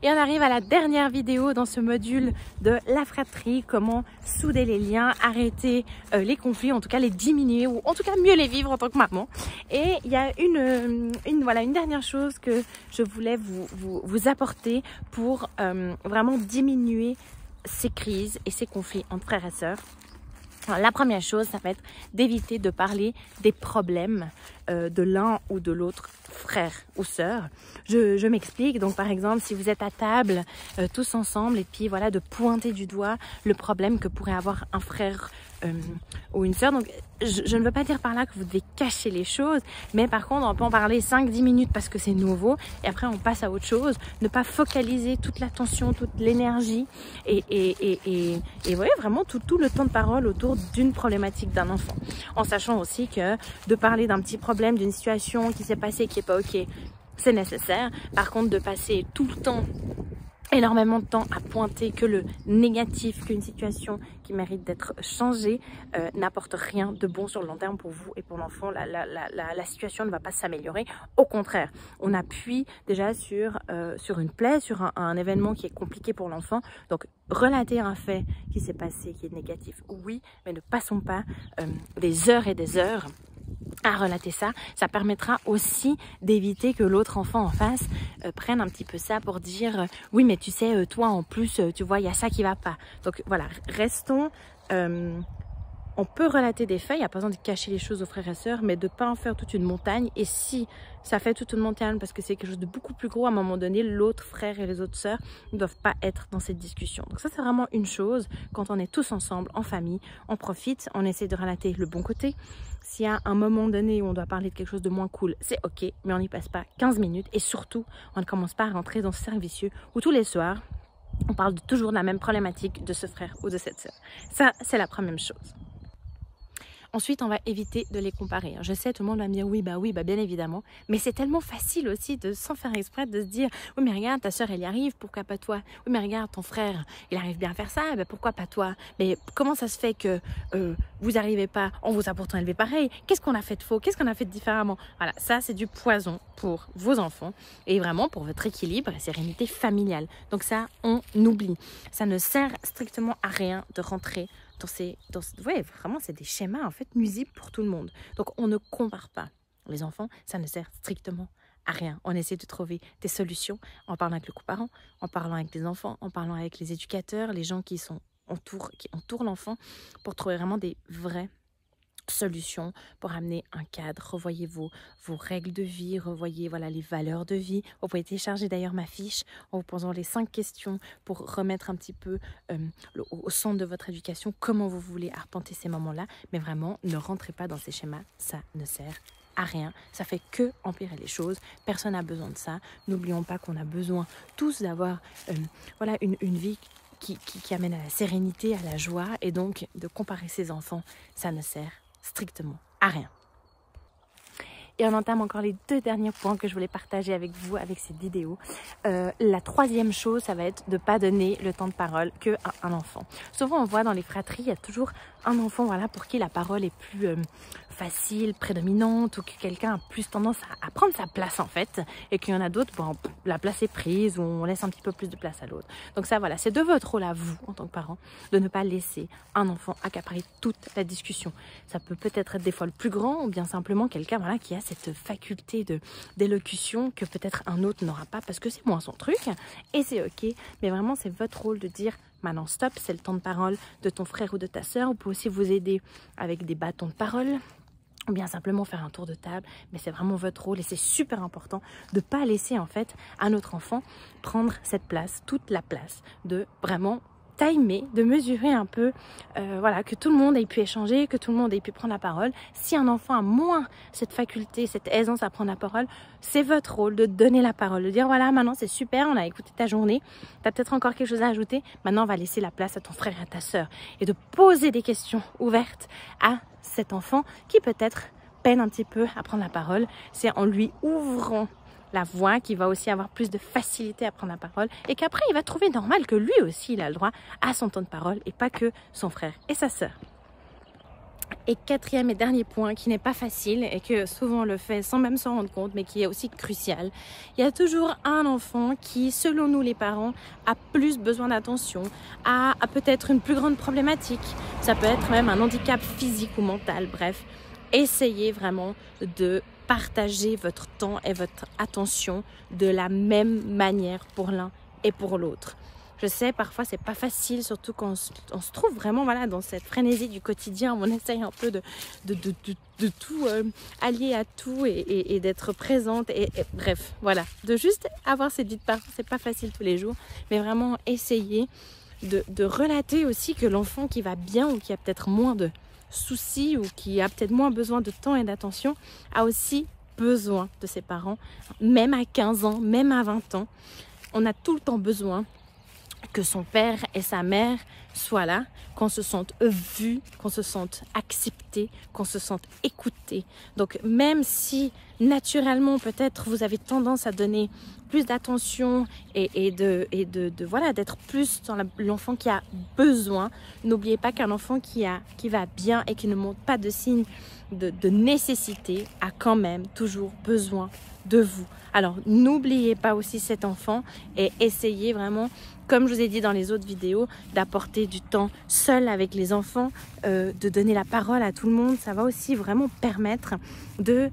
Et on arrive à la dernière vidéo dans ce module de la fratrie, comment souder les liens, arrêter les conflits, en tout cas les diminuer ou en tout cas mieux les vivre en tant que maman. Et il y a une dernière chose que je voulais vous apporter pour vraiment diminuer ces crises et ces conflits entre frères et sœurs. Alors, la première chose, ça va être d'éviter de parler des problèmes de l'un ou de l'autre frère ou sœur. Je m'explique. Donc, par exemple, si vous êtes à table tous ensemble et puis voilà, de pointer du doigt le problème que pourrait avoir un frère ou une sœur. Donc, je ne veux pas dire par là que vous devez cacher les choses, mais par contre, on peut en parler 5-10 minutes parce que c'est nouveau et après, on passe à autre chose. Ne pas focaliser toute l'attention, toute l'énergie et ouais, vraiment tout le temps de parole autour d'une problématique d'un enfant. En sachant aussi que de parler d'un petit problème, d'une situation qui s'est passée, qui n'est pas OK, c'est nécessaire. Par contre, de passer tout le temps, énormément de temps à pointer que le négatif, qu'une situation qui mérite d'être changée n'apporte rien de bon sur le long terme pour vous et pour l'enfant. La situation ne va pas s'améliorer. Au contraire, on appuie déjà sur une plaie, sur un événement qui est compliqué pour l'enfant. Donc, relater un fait qui s'est passé, qui est négatif, oui, mais ne passons pas des heures et des heures à relater ça. Ça permettra aussi d'éviter que l'autre enfant en face prenne un petit peu ça pour dire oui mais tu sais toi en plus tu vois il y a ça qui va pas. Donc voilà, restons on peut relater des faits, il n'y a pas besoin de cacher les choses aux frères et sœurs, mais de ne pas en faire toute une montagne. Et si ça fait toute une montagne parce que c'est quelque chose de beaucoup plus gros, à un moment donné, l'autre frère et les autres sœurs ne doivent pas être dans cette discussion. Donc ça, c'est vraiment une chose. Quand on est tous ensemble, en famille, on profite, on essaie de relater le bon côté. S'il y a un moment donné où on doit parler de quelque chose de moins cool, c'est OK, mais on n'y passe pas 15 minutes. Et surtout, on ne commence pas à rentrer dans ce cercle vicieux où tous les soirs, on parle toujours de la même problématique de ce frère ou de cette sœur. Ça, c'est la première chose. Ensuite, on va éviter de les comparer. Je sais, tout le monde va me dire oui, bah bien évidemment. Mais c'est tellement facile aussi de, sans faire exprès, de se dire oui, mais regarde, ta soeur, elle y arrive, pourquoi pas toi? Oui, mais regarde, ton frère, il arrive bien à faire ça, ben pourquoi pas toi? Mais comment ça se fait que vous n'arrivez pas? On vous a pourtant élevé pareil. Qu'est-ce qu'on a fait de faux? Qu'est-ce qu'on a fait de différemment? Voilà, ça, c'est du poison pour vos enfants et vraiment pour votre équilibre et sérénité familiale. Donc ça, on oublie. Ça ne sert strictement à rien de rentrer ouais, vraiment, c'est des schémas en fait nuisibles pour tout le monde. Donc, on ne compare pas. Les enfants, ça ne sert strictement à rien. On essaie de trouver des solutions en parlant avec le coparent, en parlant avec les enfants, en parlant avec les éducateurs, les gens qui entourent l'enfant pour trouver vraiment des vraies solutions pour amener un cadre. Revoyez vos règles de vie, revoyez voilà, les valeurs de vie. Vous pouvez télécharger d'ailleurs ma fiche en vous posant les 5 questions pour remettre un petit peu au centre de votre éducation comment vous voulez arpenter ces moments-là. Mais vraiment, ne rentrez pas dans ces schémas, ça ne sert à rien. Ça fait que empirer les choses. Personne n'a besoin de ça. N'oublions pas qu'on a besoin tous d'avoir voilà, une vie qui amène à la sérénité, à la joie. Et donc, de comparer ses enfants, ça ne sert strictement à rien. Et on entame encore les 2 derniers points que je voulais partager avec vous, avec cette vidéo. La troisième chose, ça va être de ne pas donner le temps de parole qu'à un enfant. Souvent, on voit dans les fratries, il y a toujours un enfant voilà, pour qui la parole est plus facile, prédominante, ou que quelqu'un a plus tendance à prendre sa place en fait, et qu'il y en a d'autres, bon, la place est prise, ou on laisse un petit peu plus de place à l'autre. Donc ça, voilà, c'est de votre rôle à vous, en tant que parent, de ne pas laisser un enfant accaparer toute la discussion. Ça peut peut-être être des fois le plus grand, ou bien simplement quelqu'un voilà, qui a cette faculté d'élocution que peut-être un autre n'aura pas, parce que c'est moins son truc, et c'est OK, mais vraiment, c'est votre rôle de dire maintenant stop, c'est le temps de parole de ton frère ou de ta sœur. Vous pouvez aussi vous aider avec des bâtons de parole ou bien simplement faire un tour de table, mais c'est vraiment votre rôle et c'est super important de ne pas laisser en fait à notre enfant prendre cette place, toute la place, de vraiment timer, de mesurer un peu, voilà, que tout le monde ait pu échanger, que tout le monde ait pu prendre la parole. Si un enfant a moins cette faculté, cette aisance à prendre la parole, c'est votre rôle de donner la parole, de dire voilà, maintenant c'est super, on a écouté ta journée, tu as peut-être encore quelque chose à ajouter, maintenant on va laisser la place à ton frère et à ta sœur. Et de poser des questions ouvertes à cet enfant qui peut-être peine un petit peu à prendre la parole. C'est en lui ouvrant la voix, qui va aussi avoir plus de facilité à prendre la parole et qu'après il va trouver normal que lui aussi il a le droit à son temps de parole et pas que son frère et sa sœur. Et quatrième et dernier point qui n'est pas facile et que souvent on le fait sans même s'en rendre compte mais qui est aussi crucial. Il y a toujours un enfant qui, selon nous les parents, a plus besoin d'attention, a peut-être une plus grande problématique. Ça peut être même un handicap physique ou mental, bref. Essayez vraiment de partager votre temps et votre attention de la même manière pour l'un et pour l'autre. Je sais, parfois, c'est pas facile, surtout quand on se trouve vraiment voilà, dans cette frénésie du quotidien. On essaye un peu de tout allier à tout et d'être présente. Et bref, voilà. De juste avoir cette vie de parent, c'est pas facile tous les jours. Mais vraiment, essayer de relater aussi que l'enfant qui va bien ou qui a peut-être moins de soucis ou qui a peut-être moins besoin de temps et d'attention a aussi besoin de ses parents. Même à 15 ans, même à 20 ans, on a tout le temps besoin que son père et sa mère soient là, qu'on se sente vu, qu'on se sente accepté, qu'on se sente écouté. Donc même si naturellement peut-être vous avez tendance à donner plus d'attention et voilà, d'être plus dans l'enfant qui a besoin, n'oubliez pas qu'un enfant qui va bien et qui ne montre pas de signes de nécessité a quand même toujours besoin de vous. Alors n'oubliez pas aussi cet enfant et essayez vraiment, comme je vous ai dit dans les autres vidéos, d'apporter du temps seul avec les enfants, de donner la parole à tout le monde. Ça va aussi vraiment permettre de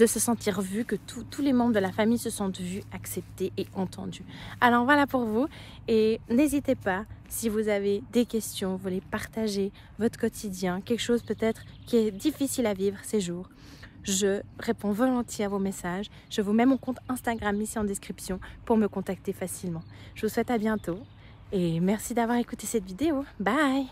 se sentir vu, que tous les membres de la famille se sentent vus, acceptés et entendus. Alors voilà pour vous, et n'hésitez pas, si vous avez des questions, vous voulez partager votre quotidien, quelque chose peut-être qui est difficile à vivre ces jours. Je réponds volontiers à vos messages. Je vous mets mon compte Instagram ici en description pour me contacter facilement. Je vous souhaite à bientôt et merci d'avoir écouté cette vidéo. Bye!